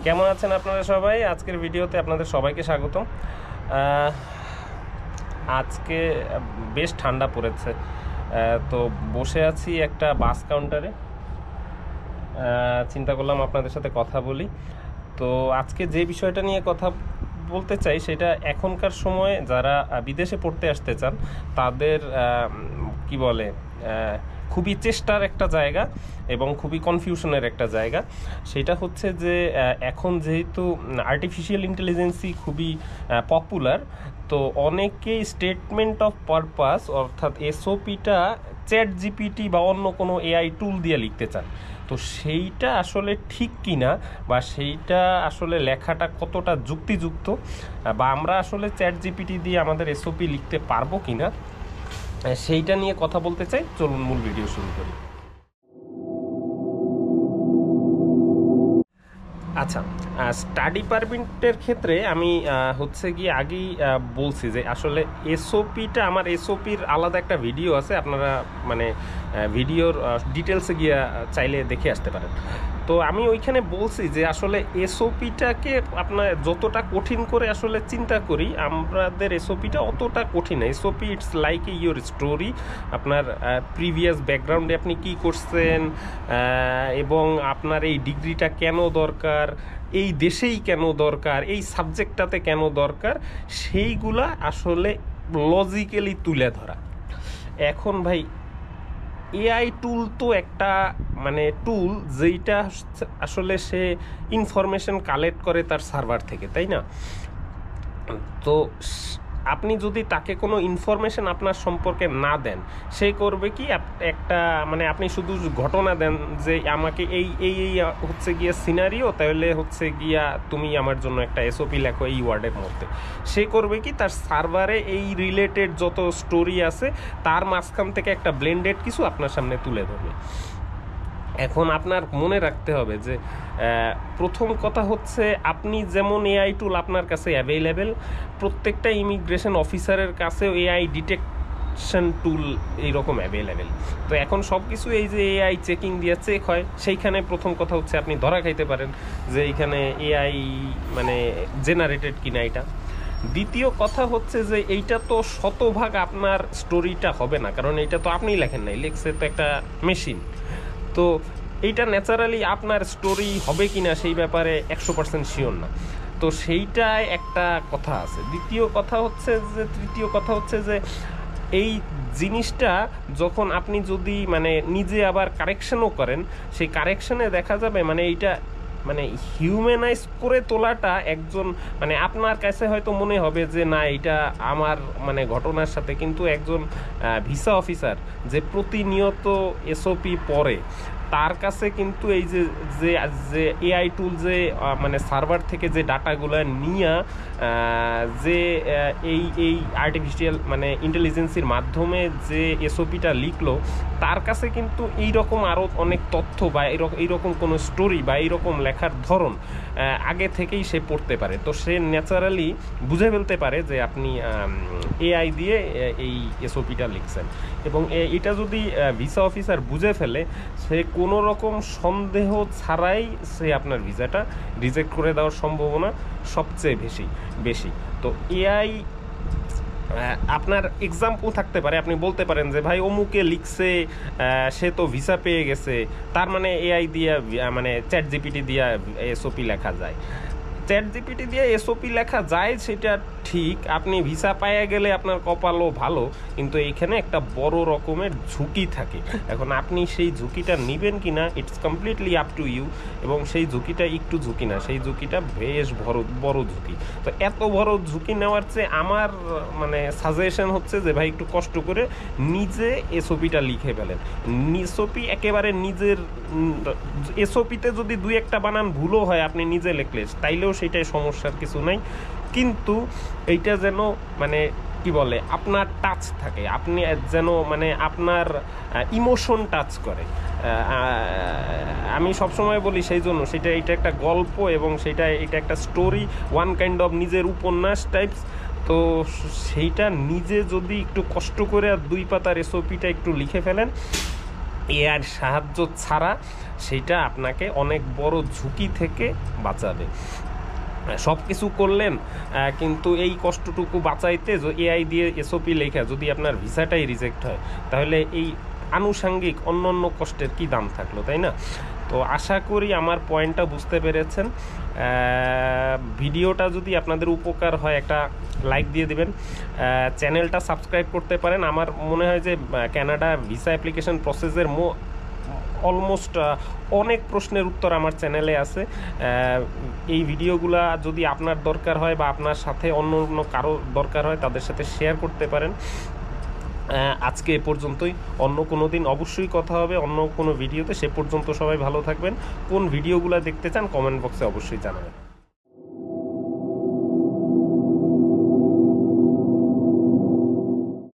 কেমন আছেন আপনারা সবাই? আজকের ভিডিওতে আপনাদের সবাইকে স্বাগতম। আজকে বেশ ঠান্ডা পড়েছে, তো বসে আছি একটা বাস কাউন্টারে। চিন্তা করলাম আপনাদের সাথে কথা বলি। তো আজকে যে বিষয়টা নিয়ে কথা বলতে চাই সেটা এখনকার সময়ে যারা বিদেশে পড়তে আসতে চান তাদের কি বলে খুবই চেষ্টার একটা জায়গা এবং খুবই কনফিউশনের একটা জায়গা। সেটা হচ্ছে যে এখন যেহেতু আর্টিফিশিয়াল ইন্টেলিজেন্সই খুবই পপুলার, তো অনেকেই স্টেটমেন্ট অফ পারপাস অর্থাৎ এসওপিটা চ্যাট জিপিটি বা অন্য কোনো এআই টুল দিয়ে লিখতে চান। তো সেইটা আসলে ঠিক কিনা বা সেইটা আসলে লেখাটা কতটা যুক্তিযুক্ত বা আমরা আসলে চ্যাট জিপিটি দিয়ে আমাদের এসওপি লিখতে পারবো কিনা সেইটা নিয়ে কথা বলতে চাই। চলুন মূল ভিডিও শুরু করি। আচ্ছা, স্টাডি পারমিটের ক্ষেত্রে আমি হচ্ছে গিয়ে আগেই বলছি যে আসলে এসওপিটা আমার এসওপির আলাদা একটা ভিডিও আছে, আপনারা মানে ভিডিওর ডিটেলসে গিয়ে চাইলে দেখে আসতে পারেন। তো আমি ওইখানে বলছি যে আসলে এসওপিটাকে আপনার যতটা কঠিন করে আসলে চিন্তা করি, আমাদের এসওপিটা অতটা কঠিন না। SOP it's like your story, আপনার প্রিভিয়াস ব্যাকগ্রাউন্ডে আপনি কি করছেন এবং আপনার এই ডিগ্রিটা কেন দরকার, এই দেশেই কেন দরকার, এই সাবজেক্টটাতে কেন দরকার, সেইগুলা আসলে লজিক্যালি তুলে ধরা। এখন ভাই এআই টুল তো একটা মানে টুল যেইটা আসলে সে ইনফরমেশন কালেক্ট করে তার সার্ভার থেকে, তাই না? তো আপনি যদি তাকে কোনো ইনফরমেশন আপনার সম্পর্কে না দেন, সে করবে কি একটা মানে আপনি শুধু ঘটনা দেন যে আমাকে এই এই এই হচ্ছে গিয়া সিনারিও, তাহলে হচ্ছে গিয়া তুমি আমার জন্য একটা এসওপি লেখো এই ওয়ার্ডের মধ্যে। সে করবে কি তার সার্ভারে এই রিলেটেড যত স্টোরি আছে তার মাঝখান থেকে একটা ব্লেন্ডেড কিছু আপনার সামনে তুলে ধরবে। এখন আপনার মনে রাখতে হবে যে প্রথম কথা হচ্ছে আপনি যেমন এআই টুল আপনার কাছে অ্যাভেলেবেল, প্রত্যেকটা ইমিগ্রেশন অফিসারের কাছেও এআই ডিটেকশন টুল এইরকম অ্যাভেলেবেল। তো এখন সব কিছু এই যে এআই চেকিং দিয়ে চেক হয়, সেইখানে প্রথম কথা হচ্ছে আপনি ধরা খাইতে পারেন যে এইখানে এআই মানে জেনারেটেড কিনা এটা। দ্বিতীয় কথা হচ্ছে যে এইটা তো শতভাগ আপনার স্টোরিটা হবে না, কারণ এইটা তো আপনিই লেখেন নাই, লেখছে তো একটা মেশিন। তো এইটা ন্যাচারালি আপনার স্টোরি হবে কিনা সেই ব্যাপারে 100% শিওর না। তো সেইটাই একটা কথা আছে। তৃতীয় কথা হচ্ছে যে এই জিনিসটা যখন আপনি যদি মানে নিজে আবার কারেকশনও করেন, সেই কারেকশনে দেখা যাবে মানে এইটা মানে হিউম্যানাইজ করে তোলাটা একজন মানে আপনার কাছে হয়তো মনে হবে যে না এটা আমার মানে ঘটনার সাথে, কিন্তু একজন ভিসা অফিসার যে প্রতিনিয়ত এসওপি পড়ে তার কাছে কিন্তু এই যে যে যে এআই টুল যে মানে সার্ভার থেকে যে ডাটাগুলো নিয়ে যে এই এই আর্টিফিশিয়াল মানে ইন্টেলিজেন্সির মাধ্যমে যে এসওপিটা লিখলো, তার কাছে কিন্তু এইরকম আরও অনেক তথ্য বা এইরকম কোনো স্টোরি বা এইরকম লেখার ধরন আগে থেকেই সে পড়তে পারে। তো সে ন্যাচারালি বুঝে ফেলতে পারে যে আপনি এআই দিয়ে এই এসওপিটা লিখছেন। এবং এটা যদি ভিসা অফিসার বুঝে ফেলে, সে কোনো রকম সন্দেহ ছাড়াই সে আপনার ভিসাটা রিজেক্ট করে দেওয়ার সম্ভাবনা সবচেয়ে বেশি। তো এআই আপনার এক্সাম্পল থাকতে পারে, আপনি বলতে পারেন যে ভাই অমুকে লিখছে, সে তো ভিসা পেয়ে গেছে, তার মানে এআই দিয়ে মানে চ্যাট জিপিটি দিয়ে এসওপি লেখা যায়। চ্যাট জিপিটি দিয়ে এসওপি লেখা যায় সেটা ঠিক, আপনি ভিসা পাইয়া গেলে আপনার কপালও ভালো, কিন্তু এইখানে একটা বড় রকমের ঝুঁকি থাকে। এখন আপনি সেই ঝুঁকিটা নেবেন কি না it's completely up to you. এবং সেই ঝুঁকিটা একটু ঝুঁকি না, সেই ঝুঁকিটা বেশ বড় ঝুঁকি। তো এত বড় ঝুঁকি নেওয়ার চেয়ে আমার মানে সাজেশন হচ্ছে যে ভাই একটু কষ্ট করে নিজে এসওপিটা লিখে ফেলেন। এসওপি একেবারে নিজের এসওপিতে যদি দুই একটা বানান ভুলও হয় আপনি নিজে লিখলে তাইলেও সেটাই সমস্যার কিছু নাই, কিন্তু এইটা যেন মানে কি বলে আপনার টাচ থাকে, আপনি যেন মানে আপনার ইমোশন টাচ করে। আমি সবসময় বলি সেই জন্য সেটা এটা একটা গল্প এবং এটা একটা স্টোরি, ওয়ান কাইন্ড অফ নিজের উপন্যাস টাইপস। তো সেইটা নিজে যদি একটু কষ্ট করে আর দুই পাতার এসওপিটা একটু লিখে ফেলেন, এআইয়ের সাহায্য ছাড়া সেইটা আপনাকে অনেক বড় ঝুঁকি থেকে বাঁচাবে। সব কিছু করলেন, কিন্তু এই কষ্টটুকু বাঁচাইতে এআই দিয়ে এসওপি লেখা যদি আপনার ভিসাটাই রিজেক্ট হয়, তাহলে এই আনুষাঙ্গিক অন্য অন্য কষ্টের কি দাম থাকলো, তাই না? তো আশা করি আমার পয়েন্টটা বুঝতে পেরেছেন। ভিডিওটা যদি আপনাদের উপকার হয় একটা লাইক দিয়ে দিবেন, চ্যানেলটা সাবস্ক্রাইব করতে পারেন। আমার মনে হয় যে কানাডা ভিসা অ্যাপ্লিকেশন প্রসেসের অলমোস্ট অনেক প্রশ্নের উত্তর আমার চ্যানেলে আছে। এই ভিডিওগুলা যদি আপনার দরকার হয় বা আপনার সাথে অন্য অন্য কারো দরকার হয়, তাদের সাথে শেয়ার করতে পারেন। আজকে এ পর্যন্তই, অন্য কোনো দিন অবশ্যই কথা হবে অন্য কোনো ভিডিওতে। সে পর্যন্ত সবাই ভালো থাকবেন। কোন ভিডিওগুলো দেখতে চান কমেন্ট বক্সে অবশ্যই জানাবেন।